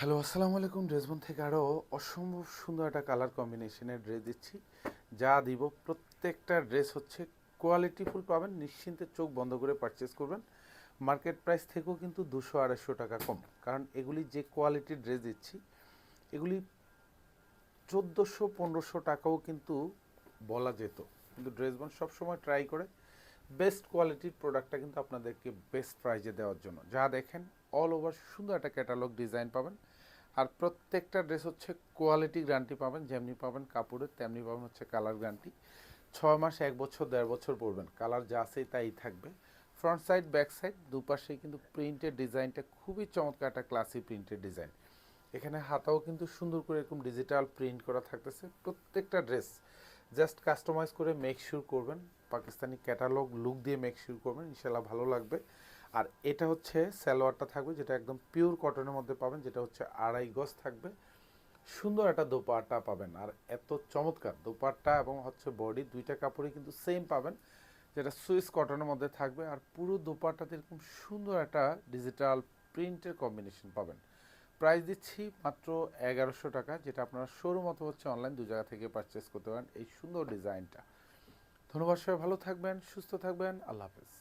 Hello, আসসালামু আলাইকুম। ড্রেসবন থেকে আরও অসম্ভব সুন্দর একটা কালার কম্বিনেশনের ড্রেস দিচ্ছি। যা দিব প্রত্যেকটা ড্রেস হচ্ছে কোয়ালিটিফুল পাবেন, নিশ্চিন্তে চোখ বন্ধ করে পারচেস করবেন। মার্কেট প্রাইস থেকেও কিন্তু 200-250 টাকা কম, কারণ এগুলি যে কোয়ালিটির ড্রেস দিচ্ছি এগুলি 1400-1500 টাকাও কিন্তু বলা যেত, কিন্তু ড্রেসবন সবসময় ট্রাই করে বেস্ট কোয়ালিটির প্রোডাক্টটা কিন্তু আপনাদেরকে বেস্ট প্রাইজে দেওয়ার জন্য। যা দেখেন অল ওভার সুন্দর একটা ক্যাটালগ ডিজাইন পাবেন, আর প্রত্যেকটা ড্রেস হচ্ছে কোয়ালিটি গ্যারান্টি পাবেন, যেমনি পাবেন কাপড়ের তেমনি পাবেন হচ্ছে কালার গ্যারান্টি। 6 মাস, 1 বছর, 1.5 বছর পরবেন, কালার যা আছে তাই থাকবে। ফ্রন্ট সাইড ব্যাক সাইড দুপাশেই কিন্তু প্রিন্টের ডিজাইনটা খুবই চমৎকার, একটা ক্লাসি প্রিন্টের ডিজাইন। এখানে হাতাও কিন্তু সুন্দর করে এরকম ডিজিটাল প্রিন্ট করা থাকতেছে। প্রত্যেকটা ড্রেস জাস্ট কাস্টমাইজ করে মেক শিওর করবেন, পাকিস্তানি ক্যাটালগ লুক দিয়ে মেক শিওর করবেন, ইনশাল্লাহ ভালো লাগবে। আর এটা হচ্ছে সালোয়ারটা থাকবে, যেটা একদম পিওর কটনের মধ্যে পাবেন, যেটা হচ্ছে 2.5 গজ থাকবে। সুন্দর একটা দোপাট্টা পাবেন, আর এত চমৎকার দোপাট্টা এবং হচ্ছে বডি দুইটা কাপড়ই কিন্তু সেম পাবেন, যেটা সুইস কটনের মধ্যে থাকবে। আর পুরো দোপাট্টাতে এরকম সুন্দর একটা ডিজিটাল প্রিন্টের কম্বিনেশন পাবেন। প্রাইস দিচ্ছি মাত্র 1100 টাকা, যেটা আপনারা শোরুম অথবা হচ্ছে অনলাইন দু জায়গা থেকে পারচেস করতে পারেন এই সুন্দর ডিজাইনটা। ধন্যবাদ, সবাই ভালো থাকবেন, সুস্থ থাকবেন, আল্লাহ হাফেজ।